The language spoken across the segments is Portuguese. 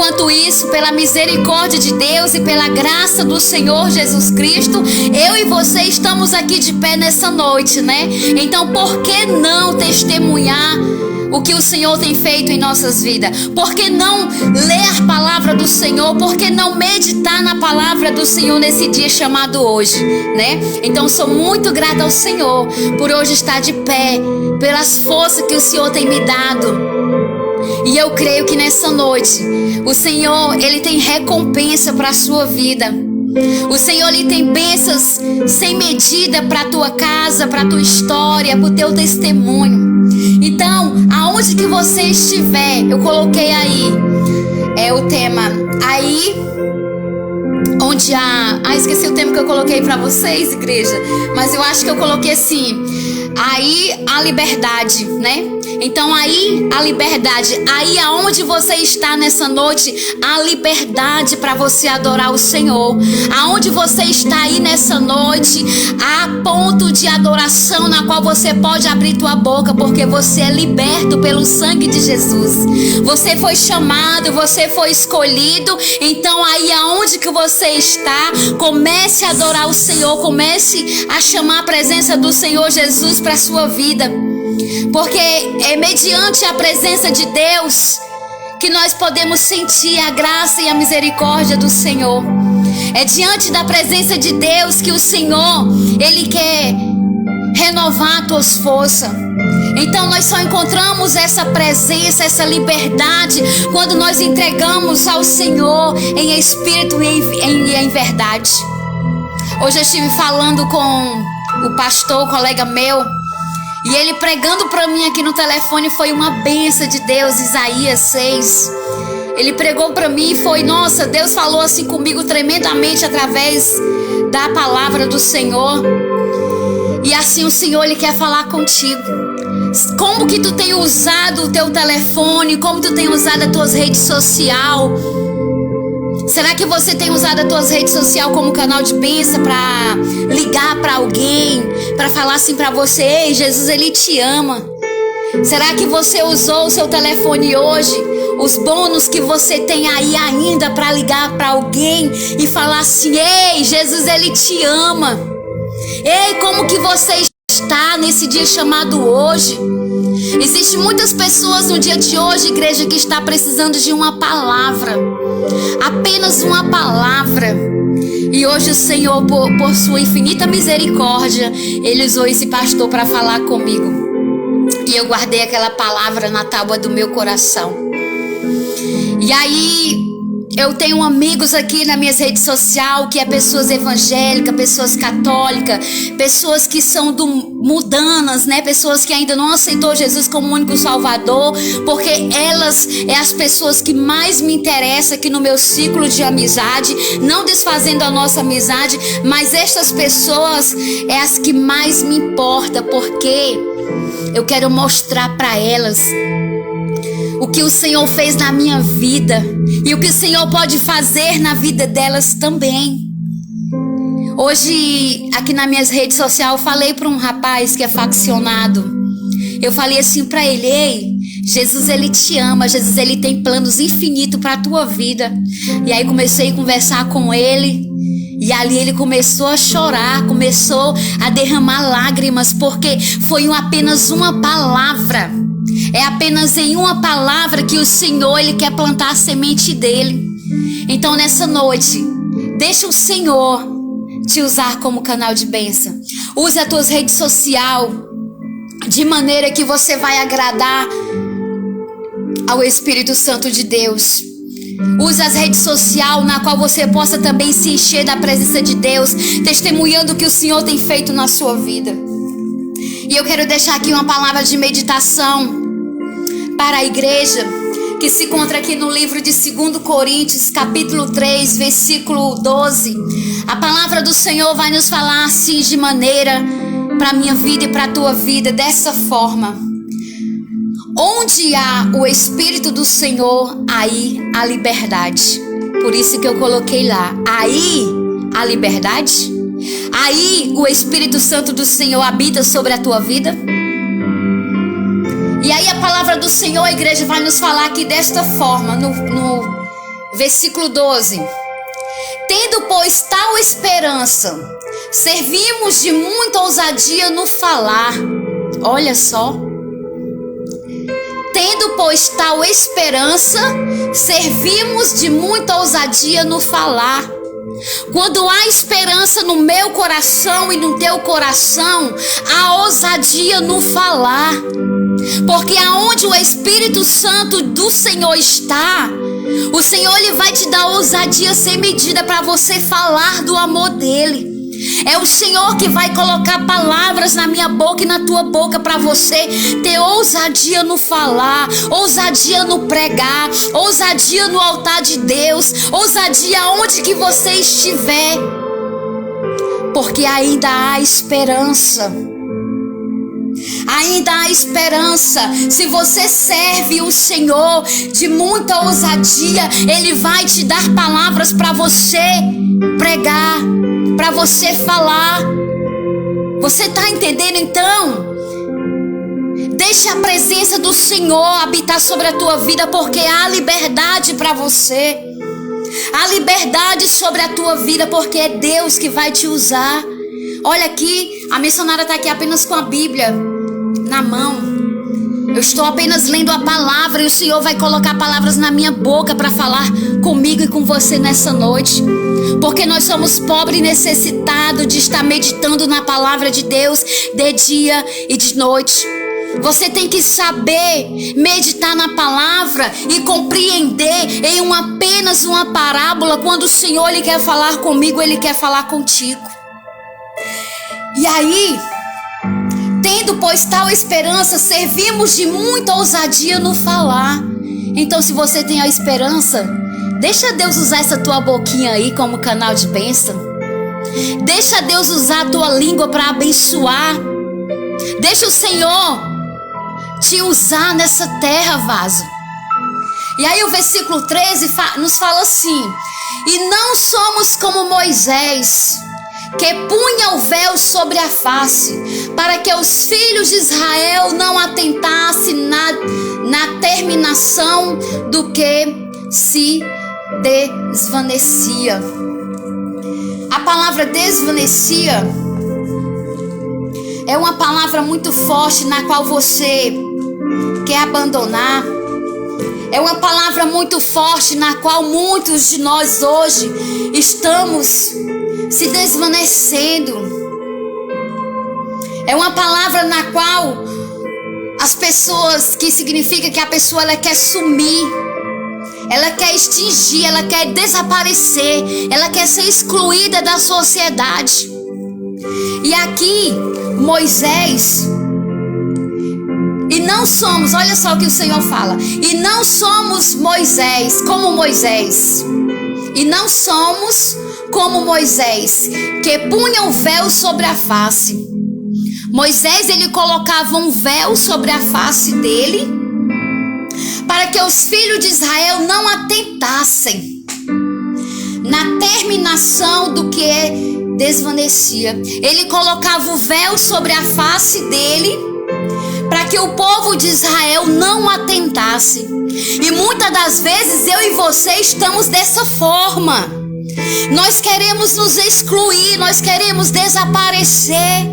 enquanto isso, pela misericórdia de Deus e pela graça do Senhor Jesus Cristo, eu e você estamos aqui de pé nessa noite, né? Então, por que não testemunhar o que o Senhor tem feito em nossas vidas? Por que não ler a palavra do Senhor? Por que não meditar na palavra do Senhor nesse dia chamado hoje, né? Então, sou muito grata ao Senhor por hoje estar de pé, pelas forças que o Senhor tem me dado. E eu creio que nessa noite o Senhor, Ele tem recompensa para a sua vida. O Senhor, Ele tem bênçãos sem medida para a tua casa, para a tua história, para o teu testemunho. Então, aonde que você estiver, eu coloquei aí o tema aí onde esqueci o tema que eu coloquei para vocês, igreja, mas eu acho que eu coloquei assim: aí a liberdade, né? Então aí a liberdade, aí aonde você está nessa noite, a liberdade para você adorar o Senhor. Aonde você está aí nessa noite, há ponto de adoração na qual você pode abrir tua boca, porque você é liberto pelo sangue de Jesus. Você foi chamado, você foi escolhido. Então aí aonde que você está, comece a adorar o Senhor, comece a chamar a presença do Senhor Jesus para a sua vida. Porque é mediante a presença de Deus que nós podemos sentir a graça e a misericórdia do Senhor. É diante da presença de Deus que o Senhor, Ele quer renovar as tuas forças. Então nós só encontramos essa presença, essa liberdade, quando nós entregamos ao Senhor em espírito e em verdade. Hoje eu estive falando com o pastor, colega meu, e ele pregando para mim aqui no telefone, foi uma bênção de Deus, Isaías 6. Ele pregou para mim e foi, nossa, Deus falou assim comigo tremendamente através da palavra do Senhor. E assim o Senhor, Ele quer falar contigo. Como que tu tem usado o teu telefone, como tu tem usado as tuas redes sociais? Será que você tem usado as tuas redes sociais como canal de bênção para ligar para alguém, para falar assim para você: ei, Jesus, Ele te ama? Será que você usou o seu telefone hoje, os bônus que você tem aí ainda para ligar para alguém e falar assim: ei, Jesus, Ele te ama? Ei, como que você está nesse dia chamado hoje? Existem muitas pessoas no dia de hoje, igreja, que está precisando de uma palavra. Apenas uma palavra. E hoje o Senhor, por sua infinita misericórdia, Ele usou esse pastor para falar comigo. E eu guardei aquela palavra na tábua do meu coração. E aí eu tenho amigos aqui nas minhas redes sociais, que é pessoas evangélicas, pessoas católicas, pessoas que são mudanas, né? Pessoas que ainda não aceitou Jesus como único Salvador, porque elas é as pessoas que mais me interessam aqui no meu ciclo de amizade, não desfazendo a nossa amizade, mas estas pessoas é as que mais me importam, porque eu quero mostrar para elas o que o Senhor fez na minha vida e o que o Senhor pode fazer na vida delas também. Hoje, aqui nas minhas redes sociais, eu falei para um rapaz que é faccionado. Eu falei assim para ele: ei, Jesus, Ele te ama, Jesus, Ele tem planos infinitos para a tua vida. E aí comecei a conversar com ele. E ali ele começou a chorar, começou a derramar lágrimas, porque foi apenas uma palavra. É apenas em uma palavra que o Senhor, Ele quer plantar a semente dele. Então nessa noite, deixa o Senhor te usar como canal de bênção. Use as tuas redes sociais de maneira que você vai agradar ao Espírito Santo de Deus. Use as redes sociais na qual você possa também se encher da presença de Deus, testemunhando o que o Senhor tem feito na sua vida. E eu quero deixar aqui uma palavra de meditação para a igreja, que se encontra aqui no livro de 2 Coríntios, capítulo 3, versículo 12. A palavra do Senhor vai nos falar assim de maneira para a minha vida e para a tua vida, dessa forma: onde há o Espírito do Senhor, aí a liberdade. Por isso que eu coloquei lá, aí a liberdade. Aí o Espírito Santo do Senhor habita sobre a tua vida. E aí a palavra do Senhor, a igreja, vai nos falar aqui desta forma, no Versículo 12. Tendo, pois, tal esperança, servimos de muita ousadia no falar. Olha só. Tendo, pois, tal esperança, servimos de muita ousadia no falar. Quando há esperança no meu coração e no teu coração, há ousadia no falar. Porque aonde o Espírito Santo do Senhor está, o Senhor ele vai te dar ousadia sem medida para você falar do amor dele. É o Senhor que vai colocar palavras na minha boca e na tua boca para você ter ousadia no falar, ousadia no pregar, ousadia no altar de Deus, ousadia onde que você estiver. Porque ainda há esperança. Ainda há esperança. Se você serve o Senhor de muita ousadia, Ele vai te dar palavras para você pregar, para você falar. Você está entendendo então? Deixa a presença do Senhor habitar sobre a tua vida, porque há liberdade para você. Há liberdade sobre a tua vida, porque é Deus que vai te usar. Olha aqui, a missionária está aqui apenas com a Bíblia na mão. Eu estou apenas lendo a palavra e o Senhor vai colocar palavras na minha boca para falar comigo e com você nessa noite. Porque nós somos pobres e necessitados de estar meditando na palavra de Deus de dia e de noite. Você tem que saber meditar na palavra e compreender em apenas uma parábola. Quando o Senhor ele quer falar comigo, Ele quer falar contigo. E aí, tendo, pois, tal esperança, servimos de muita ousadia no falar. Então, se você tem a esperança, deixa Deus usar essa tua boquinha aí como canal de bênção. Deixa Deus usar a tua língua para abençoar. Deixa o Senhor te usar nessa terra, vaso. E aí o versículo 13 nos fala assim: e não somos como Moisés, que punha o véu sobre a face, para que os filhos de Israel não atentassem na terminação do que se desvanecia. A palavra desvanecia é uma palavra muito forte na qual você quer abandonar. É uma palavra muito forte na qual muitos de nós hoje estamos se desvanecendo. É uma palavra na qual as pessoas, que significa que a pessoa ela quer sumir, ela quer extingir, ela quer desaparecer, ela quer ser excluída da sociedade. E aqui Moisés, e não somos, olha só o que o Senhor fala, e não somos Moisés, como Moisés, e não somos como Moisés, que punha um véu sobre a face. Moisés, ele colocava um véu sobre a face dele, para que os filhos de Israel não atentassem na terminação do que desvanecia. Ele colocava o véu sobre a face dele, para que o povo de Israel não atentasse. E muitas das vezes eu e você estamos dessa forma. Nós queremos nos excluir, nós queremos desaparecer.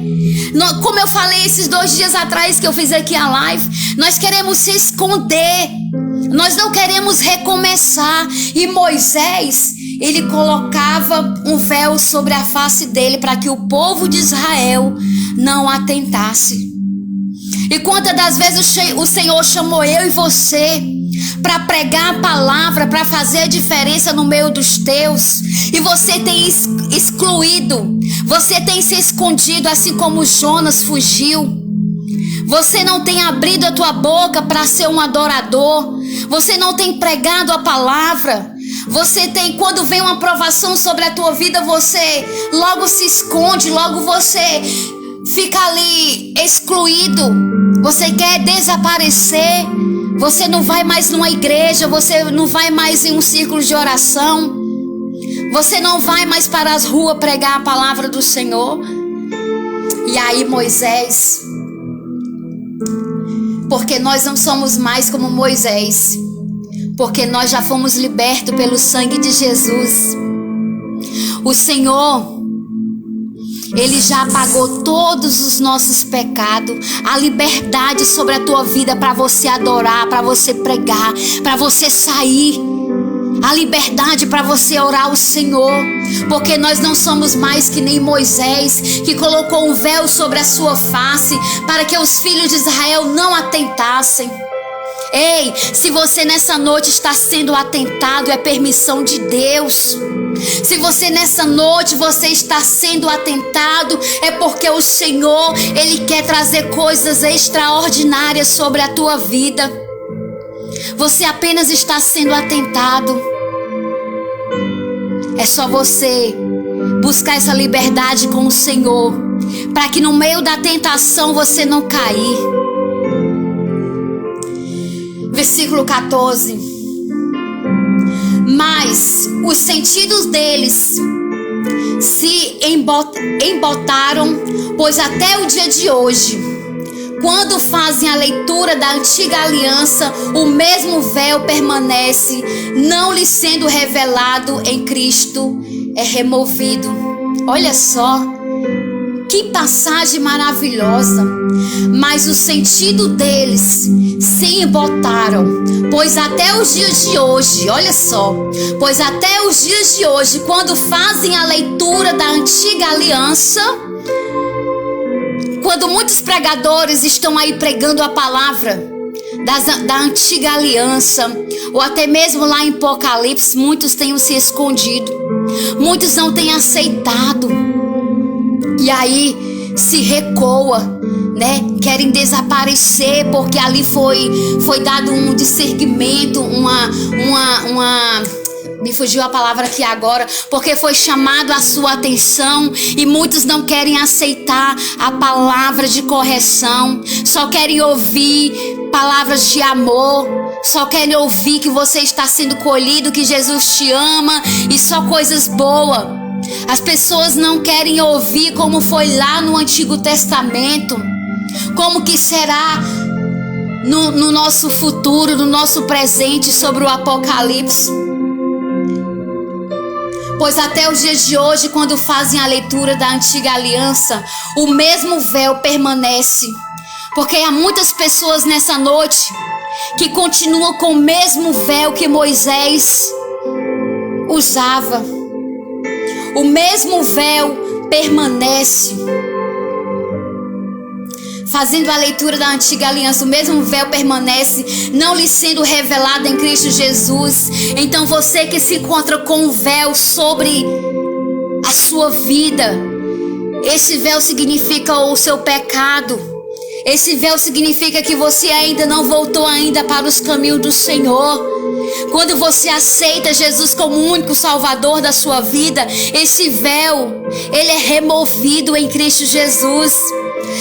Como eu falei esses 2 dias atrás que eu fiz aqui a live, nós queremos se esconder, nós não queremos recomeçar. E Moisés, ele colocava um véu sobre a face dele para que o povo de Israel não atentasse. E quantas das vezes o Senhor chamou eu e você para pregar a palavra, para fazer a diferença no meio dos teus, e você tem excluído, você tem se escondido, assim como Jonas fugiu. Você não tem abrido a tua boca para ser um adorador, você não tem pregado a palavra. Você tem, quando vem uma provação sobre a tua vida, você logo se esconde, logo você fica ali excluído, você quer desaparecer. Você não vai mais numa igreja, você não vai mais em um círculo de oração, você não vai mais para as ruas pregar a palavra do Senhor. E aí Moisés, porque nós não somos mais como Moisés, porque nós já fomos libertos pelo sangue de Jesus. O Senhor, Ele já apagou todos os nossos pecados. A liberdade sobre a tua vida para você adorar, para você pregar, para você sair. A liberdade para você orar ao Senhor. Porque nós não somos mais que nem Moisés, que colocou um véu sobre a sua face para que os filhos de Israel não atentassem. Ei, se você nessa noite está sendo atentado, é permissão de Deus. Se você nessa noite você está sendo atentado, é porque o Senhor, Ele quer trazer coisas extraordinárias sobre a tua vida. Você apenas está sendo atentado. É só você buscar essa liberdade com o Senhor, para que no meio da tentação você não cair. Versículo 14. Mas os sentidos deles se embotaram, pois até o dia de hoje, quando fazem a leitura da antiga aliança, o mesmo véu permanece, não lhe sendo revelado em Cristo, é removido. Olha só, que passagem maravilhosa. Mas o sentido deles se embotaram, pois até os dias de hoje, olha só, pois até os dias de hoje, quando fazem a leitura da antiga aliança, quando muitos pregadores estão aí pregando a palavra da antiga aliança, ou até mesmo lá em Apocalipse, muitos têm se escondido, muitos não têm aceitado, e aí se recoa, né? Querem desaparecer porque ali foi dado um discernimento, me fugiu a palavra aqui agora, porque foi chamado a sua atenção e muitos não querem aceitar a palavra de correção, só querem ouvir palavras de amor, só querem ouvir que você está sendo colhido, que Jesus te ama e só coisas boas. As pessoas não querem ouvir como foi lá no Antigo Testamento, como que será no nosso futuro, no nosso presente, sobre o Apocalipse. Pois até os dias de hoje, quando fazem a leitura da antiga aliança, o mesmo véu permanece. Porque há muitas pessoas nessa noite que continuam com o mesmo véu que Moisés usava. O mesmo véu permanece. Fazendo a leitura da antiga aliança, o mesmo véu permanece, não lhe sendo revelado em Cristo Jesus. Então você que se encontra com um véu sobre a sua vida, esse véu significa o seu pecado. Esse véu significa que você ainda não voltou ainda para os caminhos do Senhor. Quando você aceita Jesus como o único Salvador da sua vida, esse véu, ele é removido em Cristo Jesus.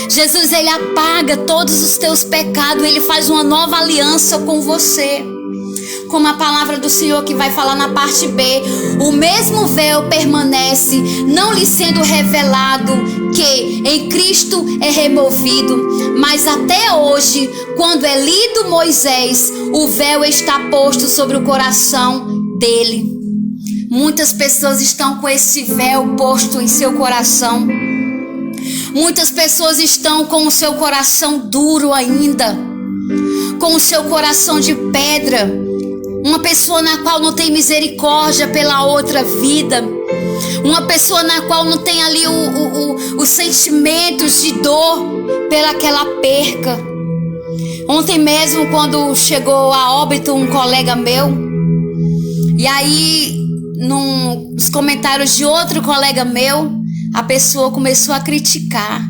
Jesus, ele apaga todos os teus pecados, ele faz uma nova aliança com você. Como a palavra do Senhor que vai falar na parte B, o mesmo véu permanece, não lhe sendo revelado, que em Cristo é removido. Mas até hoje, quando é lido Moisés, o véu está posto sobre o coração dele. Muitas pessoas estão com esse véu posto em seu coração. Muitas pessoas estão com o seu coração duro ainda, com o seu coração de pedra. Uma pessoa na qual não tem misericórdia pela outra vida. Uma pessoa na qual não tem ali os sentimentos de dor pelaquela perca. Ontem mesmo, quando chegou a óbito um colega meu, e aí nos comentários de outro colega meu, a pessoa começou a criticar.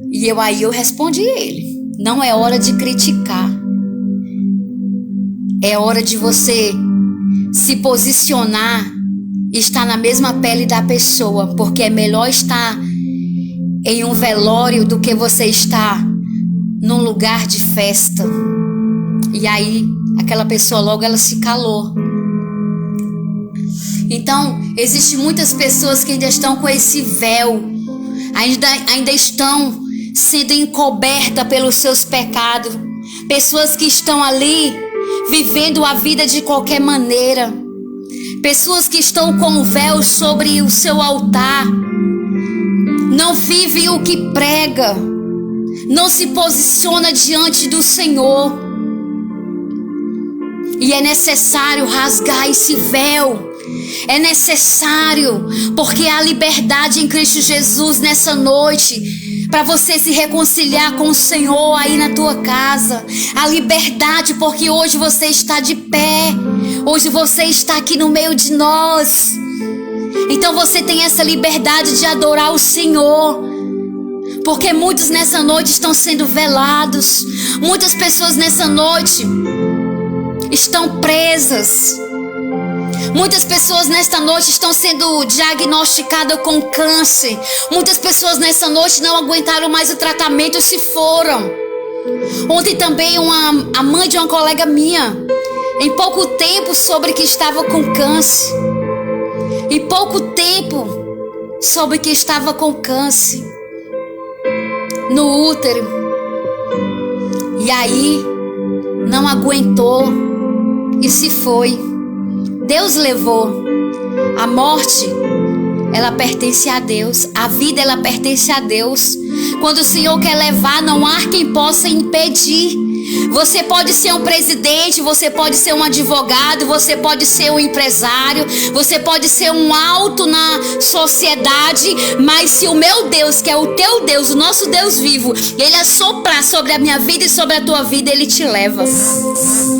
E eu respondi a ele: não é hora de criticar. É hora de você se posicionar e estar na mesma pele da pessoa, porque é melhor estar em um velório do que você estar num lugar de festa. E aí aquela pessoa logo ela se calou. Então, existem muitas pessoas que ainda estão com esse véu, ainda estão sendo encobertas pelos seus pecados. Pessoas que estão ali vivendo a vida de qualquer maneira. Pessoas que estão com o véu sobre o seu altar, não vivem o que prega, não se posiciona diante do Senhor. E é necessário rasgar esse véu. É necessário, porque há liberdade em Cristo Jesus nessa noite, para você se reconciliar com o Senhor aí na tua casa. Há liberdade porque hoje você está de pé. Hoje você está aqui no meio de nós. Então você tem essa liberdade de adorar o Senhor. Porque muitos nessa noite estão sendo velados. Muitas pessoas nessa noite estão presas. Muitas pessoas nesta noite estão sendo diagnosticadas com câncer. Muitas pessoas nessa noite não aguentaram mais o tratamento e se foram. Ontem também a mãe de uma colega minha, em pouco tempo soube que estava com câncer. Em pouco tempo soube que estava com câncer no útero. E aí não aguentou e se foi. Deus levou. A morte, ela pertence a Deus. A vida, ela pertence a Deus. Quando o Senhor quer levar, não há quem possa impedir. Você pode ser um presidente, você pode ser um advogado, você pode ser um empresário, você pode ser um alto na sociedade, mas se o meu Deus, que é o teu Deus, o nosso Deus vivo, Ele assoprar sobre a minha vida e sobre a tua vida, Ele te leva.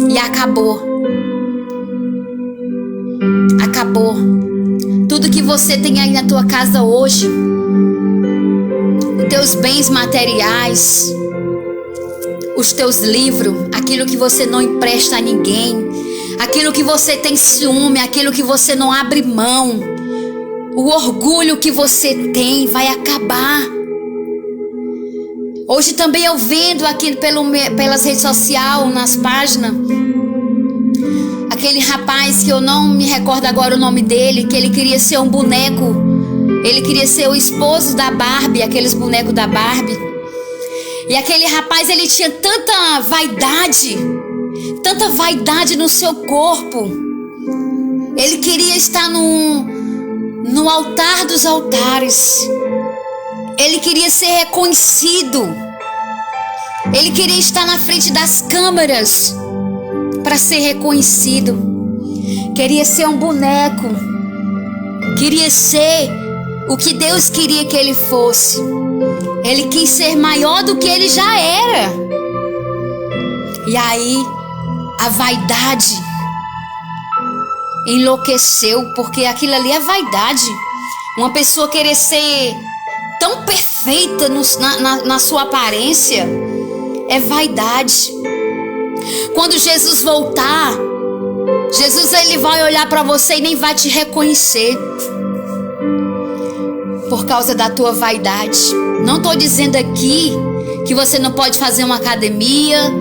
E acabou. Acabou. Tudo que você tem aí na tua casa hoje, os teus bens materiais, os teus livros, aquilo que você não empresta a ninguém, aquilo que você tem ciúme, aquilo que você não abre mão, o orgulho que você tem vai acabar. Hoje também eu vendo aqui pelas redes sociais, nas páginas, aquele rapaz que eu não me recordo agora o nome dele, que ele queria ser um boneco. Ele queria ser o esposo da Barbie, aqueles bonecos da Barbie. E aquele rapaz, ele tinha tanta vaidade no seu corpo. Ele queria estar no altar dos altares. Ele queria ser reconhecido. Ele queria estar na frente das câmeras para ser reconhecido. Queria ser um boneco. Queria ser o que Deus queria que ele fosse. Ele quis ser maior do que ele já era. E aí a vaidade enlouqueceu, porque aquilo ali é vaidade. Uma pessoa querer ser tão perfeita na sua aparência é vaidade. Quando Jesus voltar, Jesus, ele vai olhar para você e nem vai te reconhecer por causa da tua vaidade. Não estou dizendo aqui que você não pode fazer uma academia,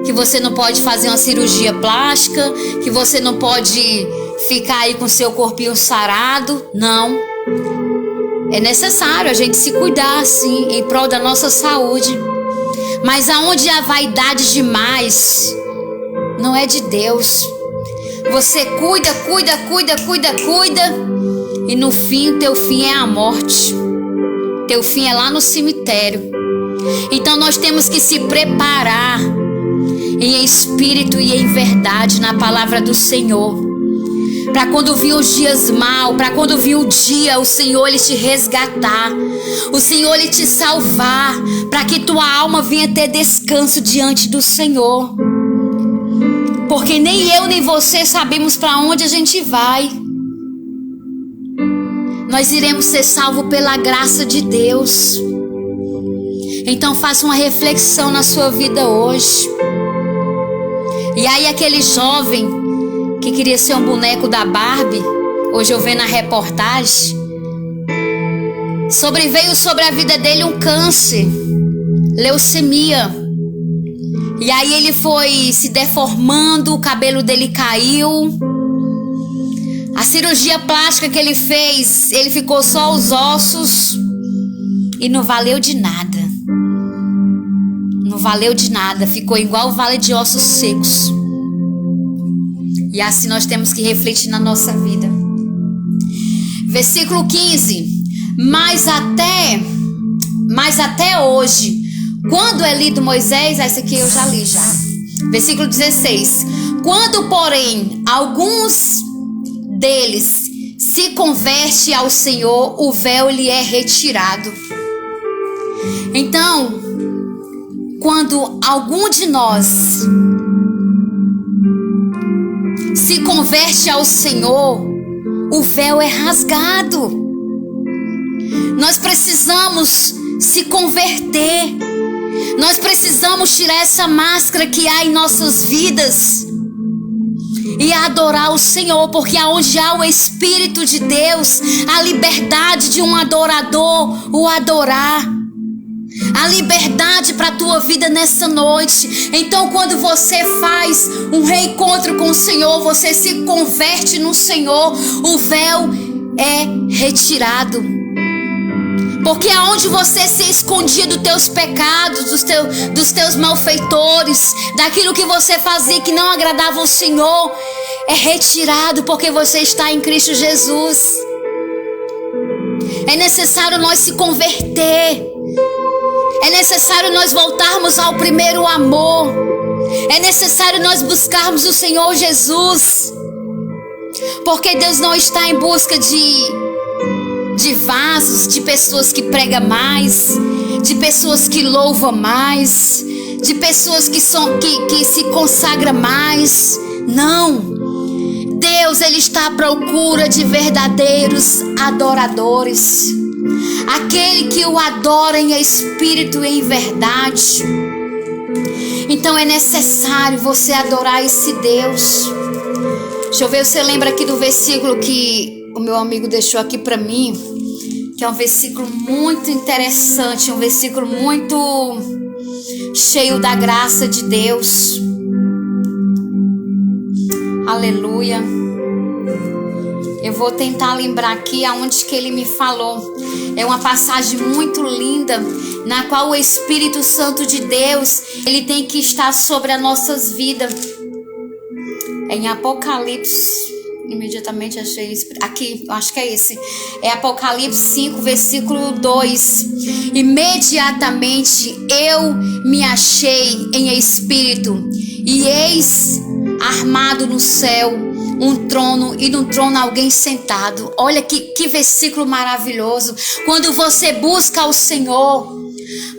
que você não pode fazer uma cirurgia plástica, que você não pode ficar aí com seu corpinho sarado. Não. É necessário a gente se cuidar, sim, em prol da nossa saúde. Mas aonde há vaidade demais, não é de Deus. Você cuida, e no fim, teu fim é a morte. Teu fim é lá no cemitério. Então nós temos que se preparar em espírito e em verdade na palavra do Senhor. Para quando vir os dias maus, para quando vir o dia, o Senhor ele te resgatar. O Senhor ele te salvar, para que tua alma venha ter descanso diante do Senhor. Porque nem eu nem você sabemos para onde a gente vai. Nós iremos ser salvos pela graça de Deus. Então faça uma reflexão na sua vida hoje. E aí aquele jovem que queria ser um boneco da Barbie, hoje eu vendo a reportagem, sobreveio sobre a vida dele um câncer, leucemia. E aí ele foi se deformando, o cabelo dele caiu. A cirurgia plástica que ele fez, ele ficou só os ossos e não valeu de nada. Não valeu de nada, ficou igual o vale de ossos secos. E assim nós temos que refletir na nossa vida. Versículo 15. Mas até hoje, quando é lido Moisés, esse aqui eu já li já. Versículo 16. Quando, porém, alguns deles se converte ao Senhor, o véu lhe é retirado. Então, quando algum de nós se converte ao Senhor, o véu é rasgado. Nós precisamos se converter. Nós precisamos tirar essa máscara que há em nossas vidas e adorar o Senhor, porque aonde há o Espírito de Deus, a liberdade de um adorador o adorar, a liberdade para a tua vida nessa noite. Então, quando você faz um reencontro com o Senhor, você se converte no Senhor, o véu é retirado. Porque aonde você se escondia dos teus pecados, dos teus malfeitores, daquilo que você fazia que não agradava ao Senhor, é retirado porque você está em Cristo Jesus. É necessário nós se converter. É necessário nós voltarmos ao primeiro amor. É necessário nós buscarmos o Senhor Jesus. Porque Deus não está em busca de vasos, de pessoas que pregam mais, de pessoas que louvam mais, de pessoas que se consagram mais. Não. Deus, Ele está à procura de verdadeiros adoradores. Aquele que o adora em espírito e em verdade. Então é necessário você adorar esse Deus. Deixa eu ver se você lembra aqui do versículo que o meu amigo deixou aqui para mim, que é um versículo muito interessante, um versículo muito cheio da graça de Deus. Aleluia. Eu vou tentar lembrar aqui aonde que ele me falou. É uma passagem muito linda, na qual o Espírito Santo de Deus, ele tem que estar sobre as nossas vidas. É em Apocalipse. Imediatamente achei isso. Aqui, eu acho que é esse. É Apocalipse 5, versículo 2. Imediatamente eu me achei em espírito, e eis armado no céu um trono, e no trono alguém sentado. Olha que versículo maravilhoso. Quando você busca ao Senhor,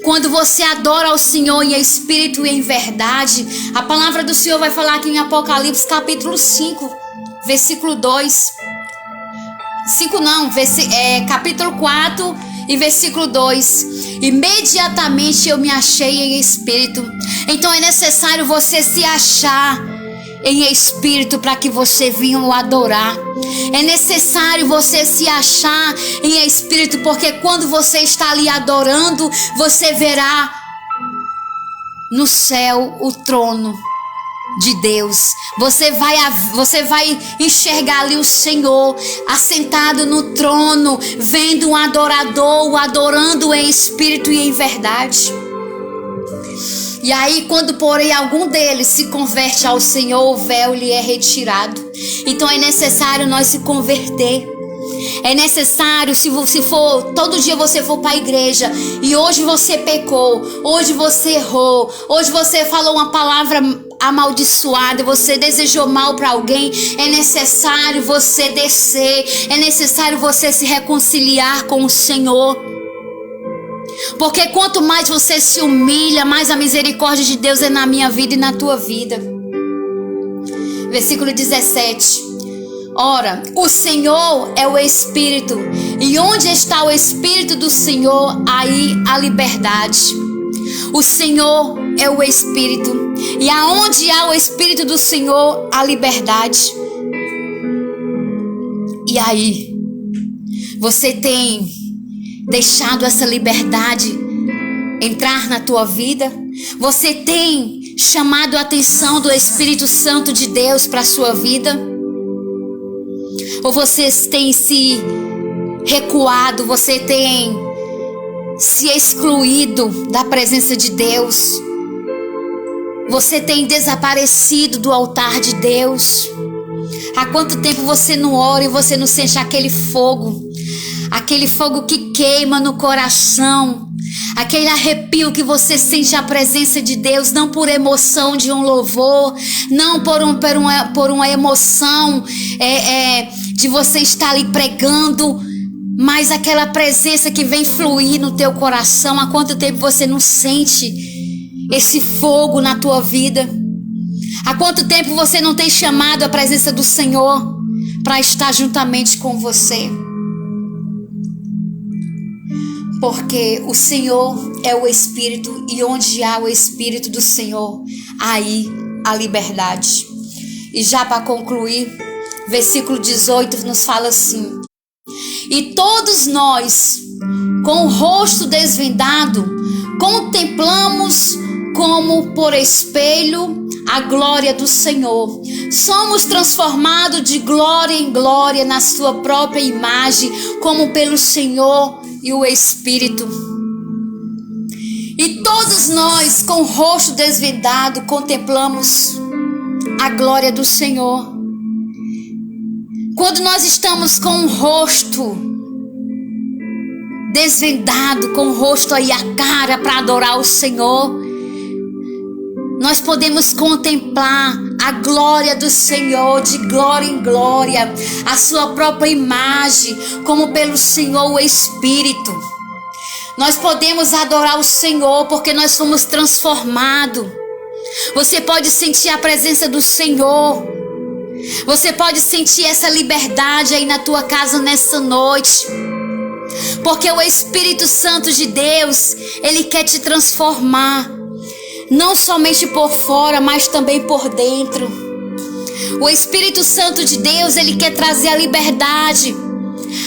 quando você adora ao Senhor em espírito e em verdade, a palavra do Senhor vai falar aqui em Apocalipse capítulo 5, versículo 2. 5 não, capítulo 4 e versículo 2. Imediatamente eu me achei em espírito. Então é necessário você se achar em espírito para que você venha o adorar. É necessário você se achar em espírito, porque quando você está ali adorando, você verá no céu o trono de Deus. Você vai enxergar ali o Senhor assentado no trono, vendo um adorador, o adorando em espírito e em verdade. E aí, quando porém algum deles se converte ao Senhor, o véu lhe é retirado. Então é necessário nós se converter. É necessário, se for todo dia você for para a igreja e hoje você pecou, hoje você errou, hoje você falou uma palavra amaldiçoada, você desejou mal para alguém, é necessário você descer, é necessário você se reconciliar com o Senhor. Porque quanto mais você se humilha, mais a misericórdia de Deus é na minha vida e na tua vida. Versículo 17. Ora, o Senhor é o Espírito, e onde está o Espírito do Senhor, aí a liberdade. O Senhor é o Espírito, e aonde há o Espírito do Senhor, a liberdade. E aí, você tem deixado essa liberdade entrar na tua vida? Você tem chamado a atenção do Espírito Santo de Deus para a sua vida? Ou você tem se recuado, você tem se excluído da presença de Deus? Você tem desaparecido do altar de Deus? Há quanto tempo você não ora e você não sente aquele fogo que queima no coração, aquele arrepio que você sente a presença de Deus, não por emoção de um louvor, não por uma emoção de você estar ali pregando, mas aquela presença que vem fluir no teu coração. Há quanto tempo você não sente esse fogo na tua vida? Há quanto tempo você não tem chamado a presença do Senhor para estar juntamente com você? Porque o Senhor é o Espírito, e onde há o Espírito do Senhor, aí a liberdade. E já para concluir, versículo 18 nos fala assim: e todos nós, com o rosto desvendado, contemplamos como por espelho a glória do Senhor. Somos transformados de glória em glória na sua própria imagem, como pelo Senhor e o Espírito. E todos nós, com o rosto desvendado, contemplamos a glória do Senhor. Quando nós estamos com o rosto desvendado, com o rosto aí a cara para adorar o Senhor, nós podemos contemplar a glória do Senhor, de glória em glória, a sua própria imagem, como pelo Senhor o Espírito. Nós podemos adorar o Senhor porque nós fomos transformados. Você pode sentir a presença do Senhor. Você pode sentir essa liberdade aí na tua casa nessa noite. Porque o Espírito Santo de Deus, Ele quer te transformar. Não somente por fora, mas também por dentro. O Espírito Santo de Deus, Ele quer trazer a liberdade.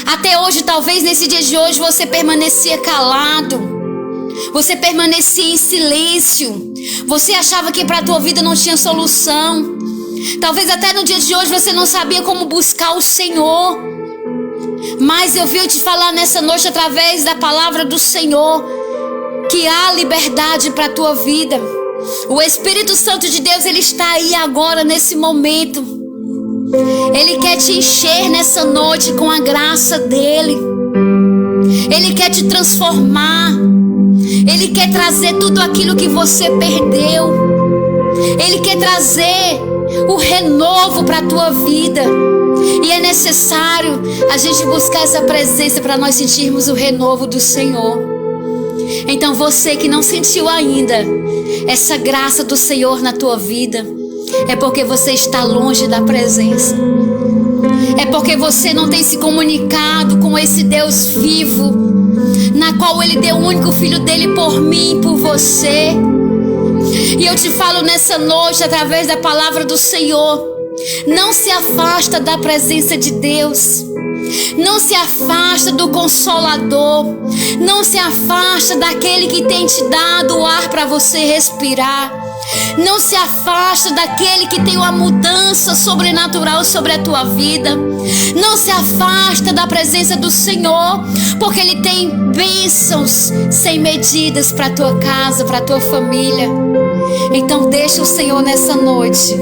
Até hoje, talvez nesse dia de hoje, você permanecia calado. Você permanecia em silêncio. Você achava que para a tua vida não tinha solução. Talvez até no dia de hoje você não sabia como buscar o Senhor. Mas eu vim te falar nessa noite, através da palavra do Senhor, que há liberdade para a tua vida. O Espírito Santo de Deus, Ele está aí agora, nesse momento. Ele quer te encher nessa noite com a graça dEle. Ele quer te transformar. Ele quer trazer tudo aquilo que você perdeu. Ele quer trazer o renovo para a tua vida. E é necessário a gente buscar essa presença para nós sentirmos o renovo do Senhor. Então você que não sentiu ainda essa graça do Senhor na tua vida, é porque você está longe da presença. É porque você não tem se comunicado com esse Deus vivo, na qual Ele deu o único Filho dEle por mim e por você. E eu te falo nessa noite, através da palavra do Senhor, não se afasta da presença de Deus. Não se afasta do Consolador. Não se afasta daquele que tem te dado o ar para você respirar. Não se afasta daquele que tem uma mudança sobrenatural sobre a tua vida. Não se afasta da presença do Senhor, porque Ele tem bênçãos sem medidas para a tua casa, para a tua família. Então deixa o Senhor nessa noite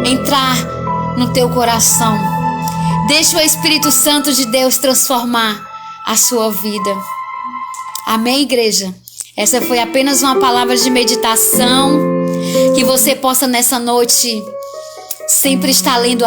entrar no teu coração. Deixa o Espírito Santo de Deus transformar a sua vida. Amém, igreja? Essa foi apenas uma palavra de meditação. Que você possa nessa noite sempre estar lendo